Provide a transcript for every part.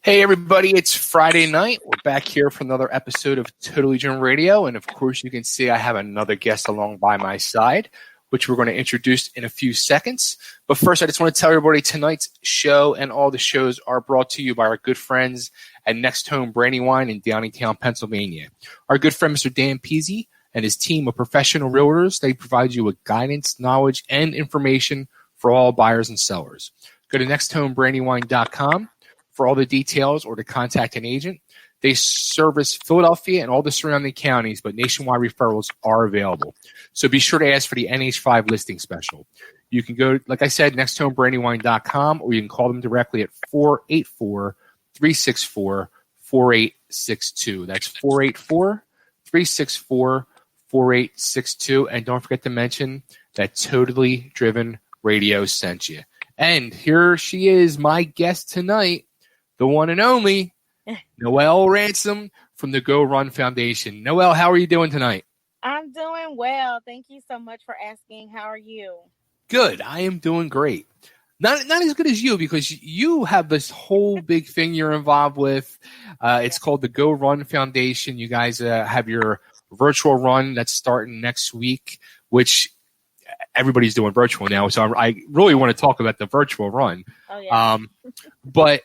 Hey everybody, it's Friday night. We're back here for another episode of Totally Gym Radio. And of course, you can see I have another guest along by my side, which we're going to introduce in a few seconds. But first, I just want to tell everybody tonight's show and all the shows are brought to you by our good friends at Next Home Brandywine in Downingtown, Pennsylvania. Our good friend, Mr. Dan Peasy, and his team of professional realtors, they provide you with guidance, knowledge, and information for all buyers and sellers. Go to nexthomebrandywine.com for all the details or to contact an agent. They service Philadelphia and all the surrounding counties, but nationwide referrals are available. So be sure to ask for the NH5 listing special. You can go, like I said, nexthomebrandywine.com, or you can call them directly at 484-364-4862. That's 484-364-4862. And don't forget to mention that Totally Driven Radio sent you. And here she is, my guest tonight, the one and only Noel Ransom from the GoRun Foundation. Noel, how are you doing tonight? I'm doing well. Thank you so much for asking. How are you? Good. I am doing great. Not as good as you, because you have this whole big thing you're involved with. It's called the GoRun Foundation. You guys have your virtual run that's starting next week, which everybody's doing virtual now. So I really want to talk about the virtual run. Oh, yeah. But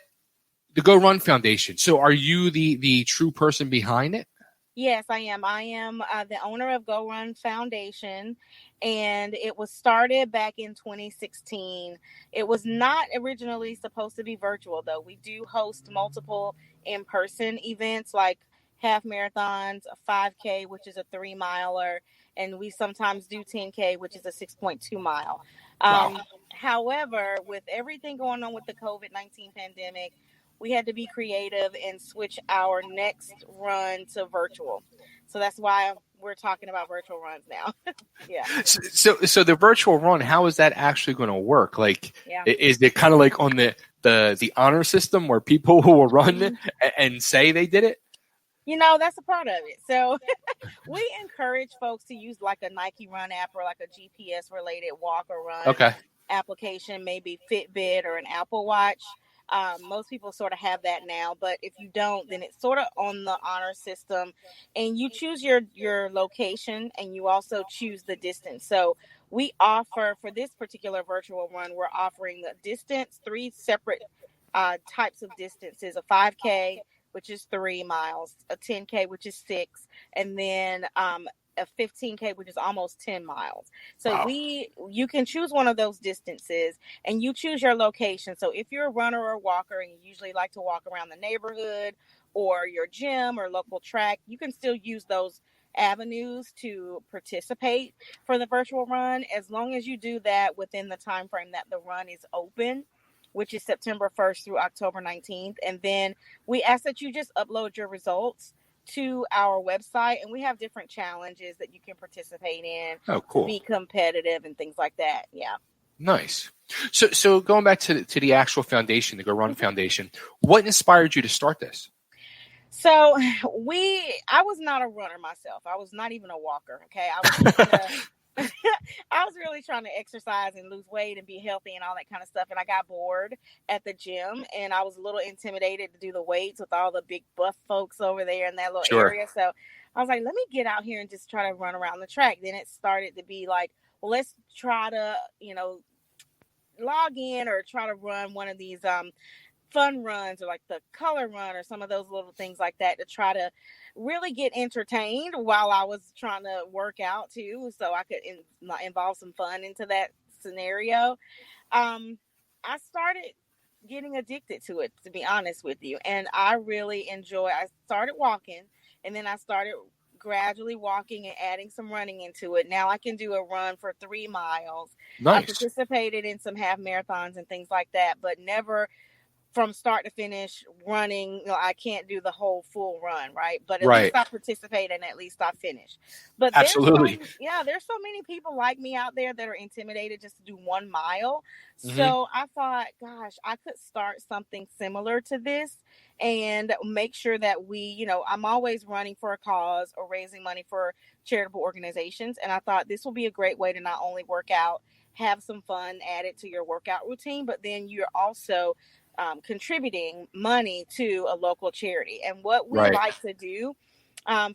the GoRun Foundation. So are you the true person behind it? Yes, I am. I am the owner of GoRun Foundation, and it was started back in 2016. It was not originally supposed to be virtual, though. We do host multiple in-person events like half marathons, a 5K, which is a 3-miler, and we sometimes do 10K, which is a 6.2 mile. Wow. However, with everything going on with the COVID-19 pandemic, we had to be creative and switch our next run to virtual. So that's why we're talking about virtual runs now. Yeah. So the virtual run, how is that actually going to work? Like, Is it kind of like on the honor system where people will run and say they did it? You know, that's a part of it. So we encourage folks to use like a Nike Run app or like a GPS related walk or run application, maybe Fitbit or an Apple Watch. Most people sort of have that now, but if you don't, then it's sort of on the honor system, and you choose your location and you also choose the distance. So we offer, for this particular virtual run, we're offering the distance, 3 separate types of distances: a 5K, which is 3 miles, a 10K, which is 6, and then a 15K, which is almost 10 miles. So wow. You can choose one of those distances and you choose your location. So if you're a runner or walker and you usually like to walk around the neighborhood or your gym or local track, you can still use those avenues to participate for the virtual run, as long as you do that within the time frame that the run is open, which is September 1st through October 19th. And then we ask that you just upload your results to our website, and we have different challenges that you can participate in to be competitive and things like that. Yeah. Nice. So going back to the actual foundation, the GoRun Foundation, what inspired you to start this? So I was not a runner myself. I was not even a walker. Okay. I was really trying to exercise and lose weight and be healthy and all that kind of stuff. And I got bored at the gym, and I was a little intimidated to do the weights with all the big buff folks over there in that little area. So I was like, let me get out here and just try to run around the track. Then it started to be like, well, let's try to, log in or try to run one of these fun runs, or like the color run, or some of those little things like that, to try to really get entertained while I was trying to work out too, so I could involve some fun into that scenario. I started getting addicted to it, to be honest with you, and I really I started walking, and then I started gradually walking and adding some running into it. Now I can do a run for 3 miles. Nice. I participated in some half marathons and things like that, but never from start to finish running. I can't do the whole full run, right? But at least I participate and at least I finish. But absolutely, there's so many people like me out there that are intimidated just to do 1 mile. So I thought, gosh, I could start something similar to this and make sure that we, I'm always running for a cause or raising money for charitable organizations. And I thought this will be a great way to not only work out, have some fun, add it to your workout routine, but then you're also contributing money to a local charity. And what we Right. like to do,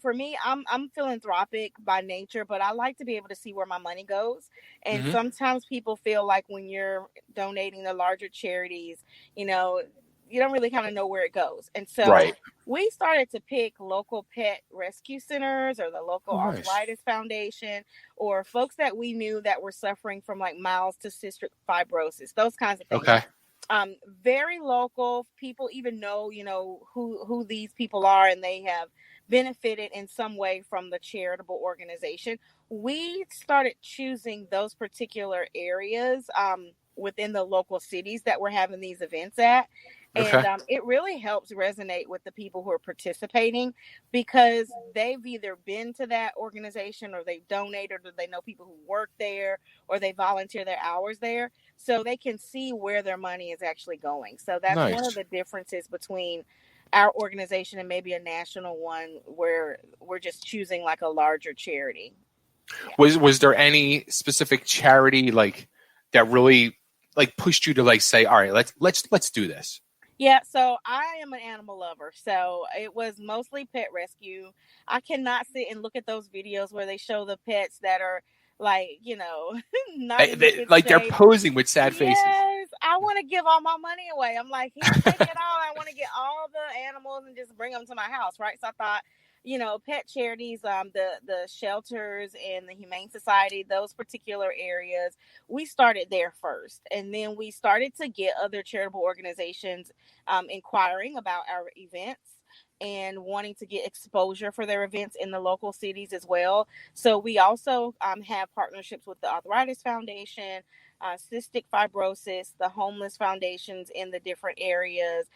for me, I'm philanthropic by nature, but I like to be able to see where my money goes. And Mm-hmm. sometimes people feel like when you're donating to larger charities, you know, you don't really kind of know where it goes. And so Right. we started to pick local pet rescue centers or the local Oh, nice. arthritis foundation or folks that we knew that were suffering from like mild to cystic fibrosis, those kinds of things. Okay. Very local people, even know, you know, who these people are, and they have benefited in some way from the charitable organization. We started choosing those particular areas within the local cities that we're having these events at. And Okay. it really helps resonate with the people who are participating because they've either been to that organization or they've donated or they know people who work there or they volunteer their hours there. So they can see where their money is actually going. So that's one of Nice. the differences between our organization and maybe a national one where we're just choosing like a larger charity. Yeah. Was there any specific charity like that really like pushed you to like say, all right, let's do this? Yeah, so I am an animal lover. So it was mostly pet rescue. I cannot sit and look at those videos where they show the pets that are like, you know, not in good Like they're shape. posing with sad faces. Yes, I want to give all my money away. I'm like, here, take it all. I want to get all the animals and just bring them to my house, right? So I thought, you know, pet charities, the shelters and the Humane Society, those particular areas, we started there first, and then we started to get other charitable organizations inquiring about our events and wanting to get exposure for their events in the local cities as well. So we also have partnerships with the Arthritis Foundation, cystic fibrosis, the homeless foundations in the different areas,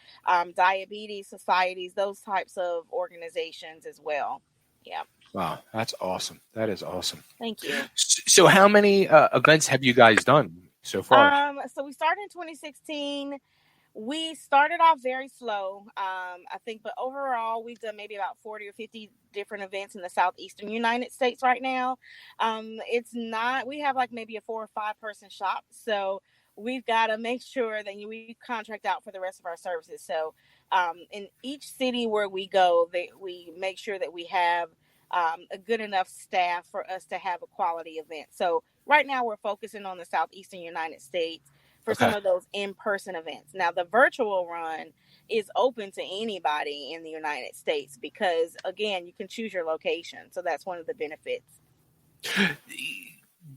diabetes societies, those types of organizations as well. Yeah. Wow, that's awesome. That is awesome. Thank you. So how many events have you guys done so far? So we started in 2016. We started off very slow, I think, but overall, we've done maybe about 40 or 50 different events in the southeastern United States right now. It's not, we have like maybe a 4 or 5 person shop. So we've got to make sure that we contract out for the rest of our services. So in each city where we go, we make sure that we have a good enough staff for us to have a quality event. So right now, we're focusing on the southeastern United States for some of those in-person events. Now, the virtual run is open to anybody in the United States because, again, you can choose your location. So that's one of the benefits.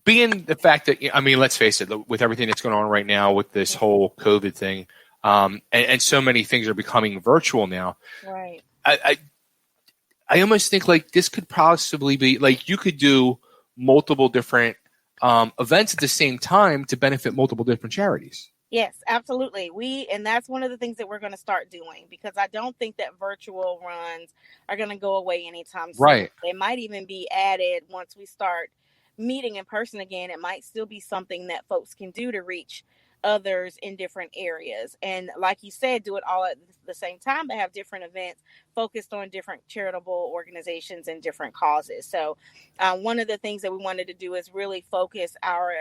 Being the fact that, I mean, let's face it, with everything that's going on right now with this whole COVID thing, and so many things are becoming virtual now. Right. I almost think like this could possibly be like you could do multiple different events at the same time to benefit multiple different charities. Yes, absolutely. And that's one of the things that we're going to start doing because I don't think that virtual runs are going to go away anytime soon. Right. They might even be added once we start meeting in person again. It might still be something that folks can do to reach others in different areas. And like you said, do it all at the same time, but have different events focused on different charitable organizations and different causes. So one of the things that we wanted to do is really focus our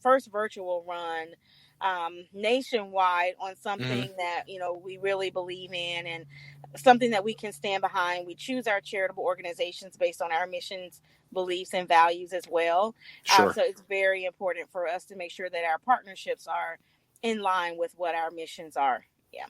first virtual run nationwide on something that, we really believe in and something that we can stand behind. We choose our charitable organizations based on our missions, beliefs, and values as well. Sure. So it's very important for us to make sure that our partnerships are in line with what our missions are. Yeah.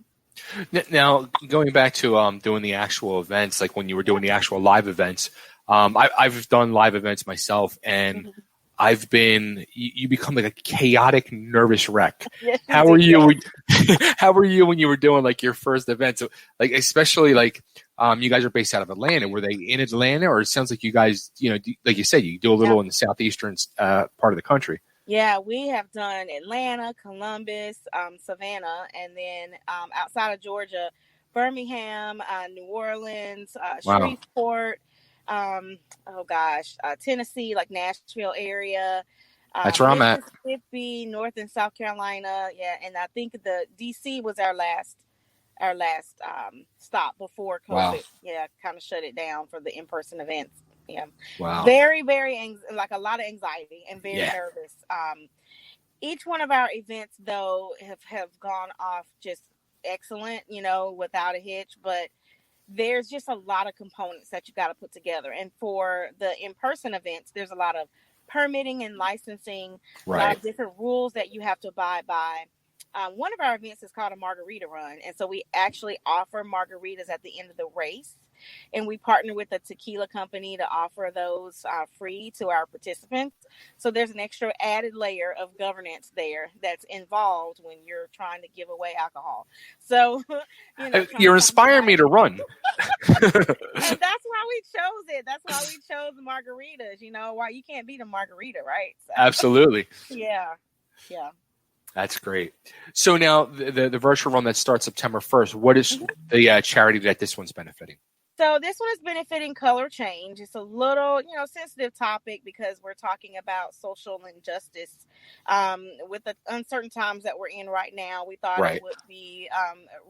Now, going back to doing the actual events, like when you were doing the actual live events, I've done live events myself, and I've been, you become like a chaotic, nervous wreck. Yes, how were you? How were you when you were doing like your first event? So, like, especially like, you guys are based out of Atlanta. Were they in Atlanta, or it sounds like you guys, like you said, you do a little in the southeastern part of the country? Yeah, we have done Atlanta, Columbus, Savannah, and then outside of Georgia, Birmingham, New Orleans, Shreveport. Tennessee, like Nashville area. That's where I'm at. Mississippi, North and South Carolina. Yeah, and I think the DC was our last stop before COVID. Wow. Yeah, kind of shut it down for the in-person events. Yeah. Wow. Very, very like a lot of anxiety and very nervous. Each one of our events though have gone off just excellent, without a hitch, but there's just a lot of components that you got to put together. And for the in-person events, there's a lot of permitting and licensing, a lot of different rules that you have to abide by. One of our events is called a margarita run. And so we actually offer margaritas at the end of the race. And we partner with a tequila company to offer those free to our participants. So there's an extra added layer of governance there that's involved when you're trying to give away alcohol. So, you're inspiring me to run. And that's why we chose it. That's why we chose margaritas. Why you can't beat a margarita, right? So, absolutely. Yeah. That's great. So now the virtual run that starts September 1st, what is the charity that this one's benefiting? So this one is benefiting Color Change. It's a little, sensitive topic because we're talking about social injustice. With the uncertain times that we're in right now, we thought it would be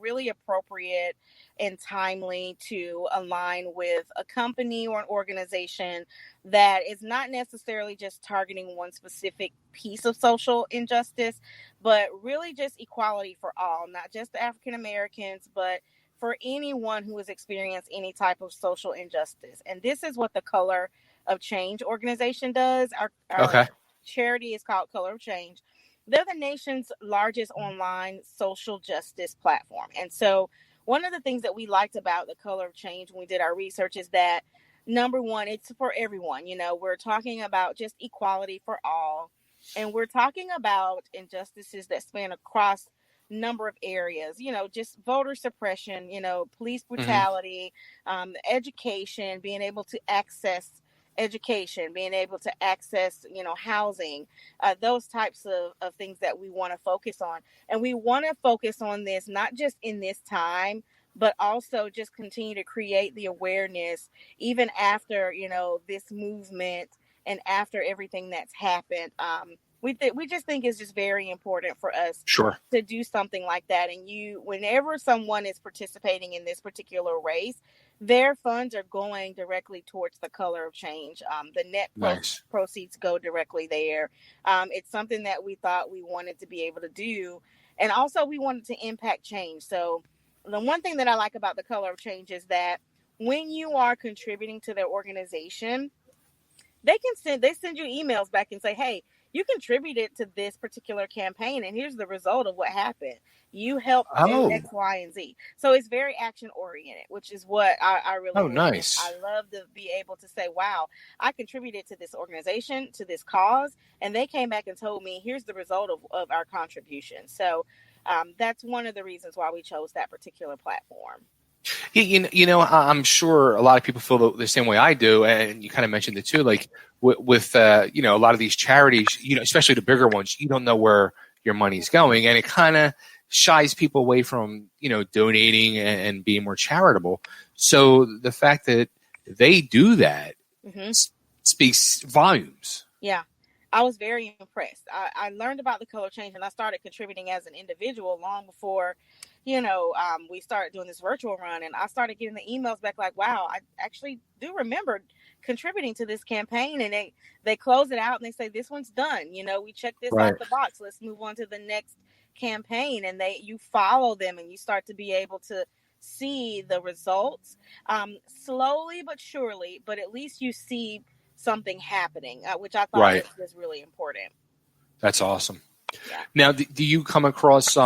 really appropriate and timely to align with a company or an organization that is not necessarily just targeting one specific piece of social injustice, but really just equality for all, not just the African Americans, but for anyone who has experienced any type of social injustice. And this is what the Color of Change organization does. Our charity is called Color of Change. They're the nation's largest online social justice platform. And so one of the things that we liked about the Color of Change when we did our research is that, number one, it's for everyone. We're talking about just equality for all. And we're talking about injustices that span across number of areas, just voter suppression, police brutality, education, being able to access education, being able to access, housing, those types of things that we want to focus on. And we want to focus on this, not just in this time, but also just continue to create the awareness even after, this movement and after everything that's happened. We just think it's just very important for us to do something like that. And whenever someone is participating in this particular race, their funds are going directly towards the Color of Change. The net proceeds go directly there. It's something that we thought we wanted to be able to do. And also we wanted to impact change. So the one thing that I like about the Color of Change is that when you are contributing to their organization, they send you emails back and say, hey, you contributed to this particular campaign, and here's the result of what happened. You helped do X, Y, and Z. So it's very action oriented, which is what I really nice. I love to be able to say, wow, I contributed to this organization, to this cause, and they came back and told me, here's the result of our contribution. So that's one of the reasons why we chose that particular platform. I'm sure a lot of people feel the same way I do, and you kind of mentioned it too. Like with a lot of these charities, especially the bigger ones, you don't know where your money's going, and it kind of shies people away from donating and being more charitable. So the fact that they do that speaks volumes. Yeah. I was very impressed. I learned about the Color Change, and I started contributing as an individual long before we started doing this virtual run, and I started getting the emails back like, wow, I actually do remember contributing to this campaign. And they close it out and they say, this one's done. We checked this off the box. Let's move on to the next campaign. And you follow them and you start to be able to see the results slowly but surely, but at least you see something happening, which I thought was really important. That's awesome. Yeah. Now, do you come across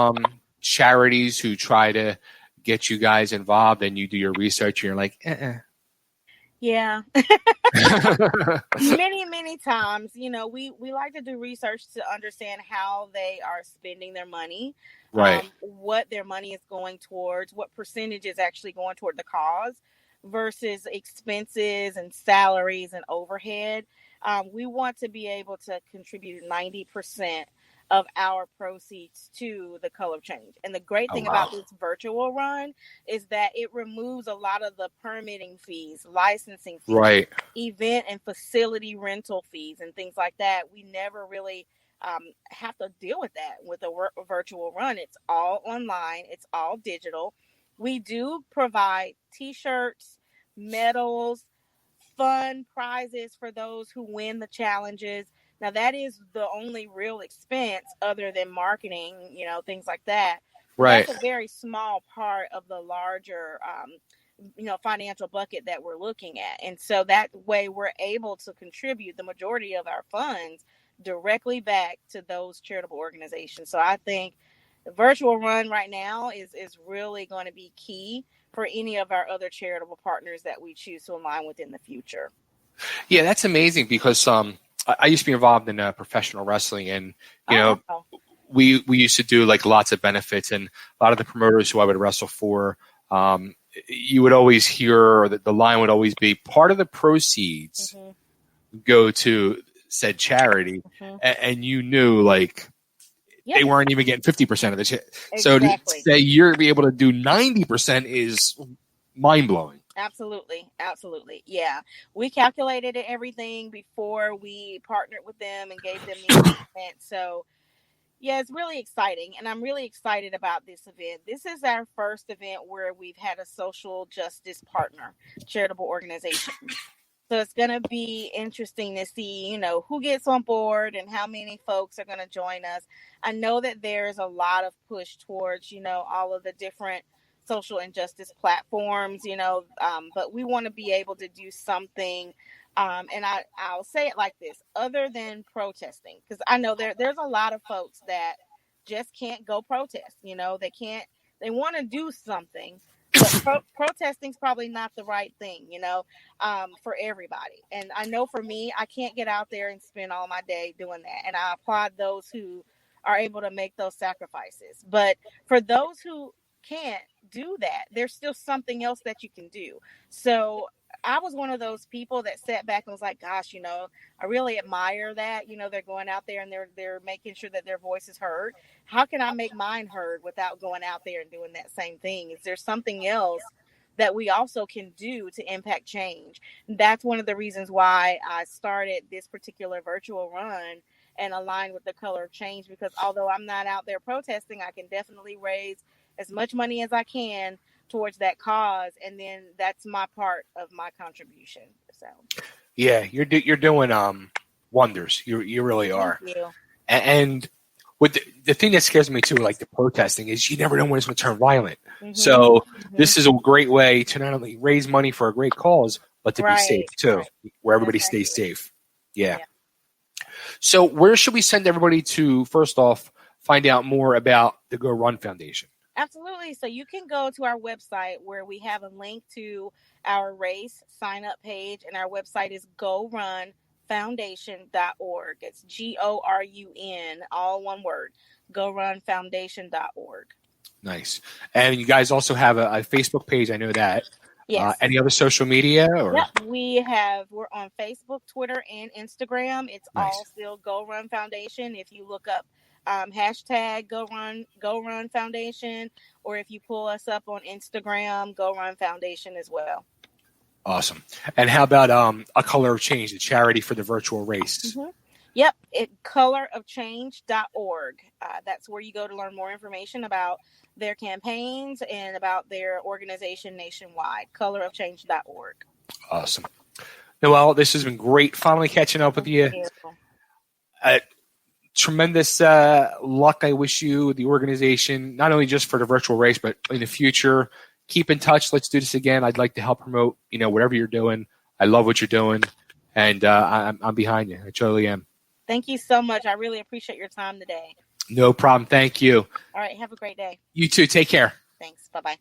charities who try to get you guys involved, and you do your research and you're like, Yeah. Many times, we like to do research to understand how they are spending their money, what their money is going towards, what percentage is actually going toward the cause versus expenses and salaries and overhead. We want to be able to contribute 90% of our proceeds to the Color of Change. And the great thing about this virtual run is that it removes a lot of the permitting fees, licensing fees, event and facility rental fees, and things like that. We never really have to deal with that with a virtual run. It's all online. It's all digital. We do provide t-shirts, medals, fun prizes for those who win the challenges. Now, that is the only real expense other than marketing, things like that. Right. That's a very small part of the larger, financial bucket that we're looking at. And so that way we're able to contribute the majority of our funds directly back to those charitable organizations. So I think the virtual run right now is really going to be key for any of our other charitable partners that we choose to align with in the future. Yeah, that's amazing because I used to be involved in professional wrestling, and wow. we used to do like lots of benefits, and a lot of the promoters who I would wrestle for, you would always hear that the line would always be part of the proceeds go to said charity, and you knew like they weren't even getting 50% of the shit. Exactly. So to say you're be able to do 90% is mind blowing. Absolutely. Yeah. We calculated everything before we partnered with them and gave them the investment. So yeah, it's really exciting. And I'm really excited about this event. This is our first event where we've had a social justice partner, charitable organization. So it's going to be interesting to see, who gets on board and how many folks are going to join us. I know that there's a lot of push towards, all of the different social injustice platforms, but we want to be able to do something. And I'll say it like this, other than protesting, because I know there's a lot of folks that just can't go protest, they want to do something. But protesting is probably not the right thing, for everybody. And I know for me, I can't get out there and spend all my day doing that. And I applaud those who are able to make those sacrifices. But for those who can't do that, there's still something else that you can do. So I was one of those people that sat back and was like, gosh, I really admire that. They're going out there and they're making sure that their voice is heard. How can I make mine heard without going out there and doing that same thing? Is there something else that we also can do to impact change? That's one of the reasons why I started this particular virtual run and aligned with the Color of Change, because although I'm not out there protesting, I can definitely raise as much money as I can towards that cause, and then that's my part of my contribution. So yeah, you're doing wonders. You really are. Thank you. And with the thing that scares me too, like the protesting, is you never know when it's going to turn violent. So this is a great way to not only raise money for a great cause, but to be safe too, where everybody stays safe. Yeah. So where should we send everybody to, first off, find out more about the GoRun Foundation? Absolutely. So you can go to our website where we have a link to our race sign-up page, and our website is GoRunFoundation.org. It's GORUN, all one word, GoRunFoundation.org. Nice. And you guys also have a Facebook page. I know that. Yes. Any other social media? Or? Yep. We're on Facebook, Twitter, and Instagram. It's all still GoRun Foundation. If you look up hashtag GoRun Foundation, or if you pull us up on Instagram, GoRun Foundation as well. Awesome. And how about A Color of Change, the charity for the virtual race? Yep, colorofchange.org. That's where you go to learn more information about their campaigns and about their organization nationwide, colorofchange.org. Awesome. Noel, this has been great finally catching up with you. Tremendous luck I wish you, the organization, not only just for the virtual race, but in the future. Keep in touch. Let's do this again. I'd like to help promote, whatever you're doing. I love what you're doing, and I'm behind you. I totally am. Thank you so much. I really appreciate your time today. No problem. Thank you. All right. Have a great day. You too. Take care. Thanks. Bye-bye.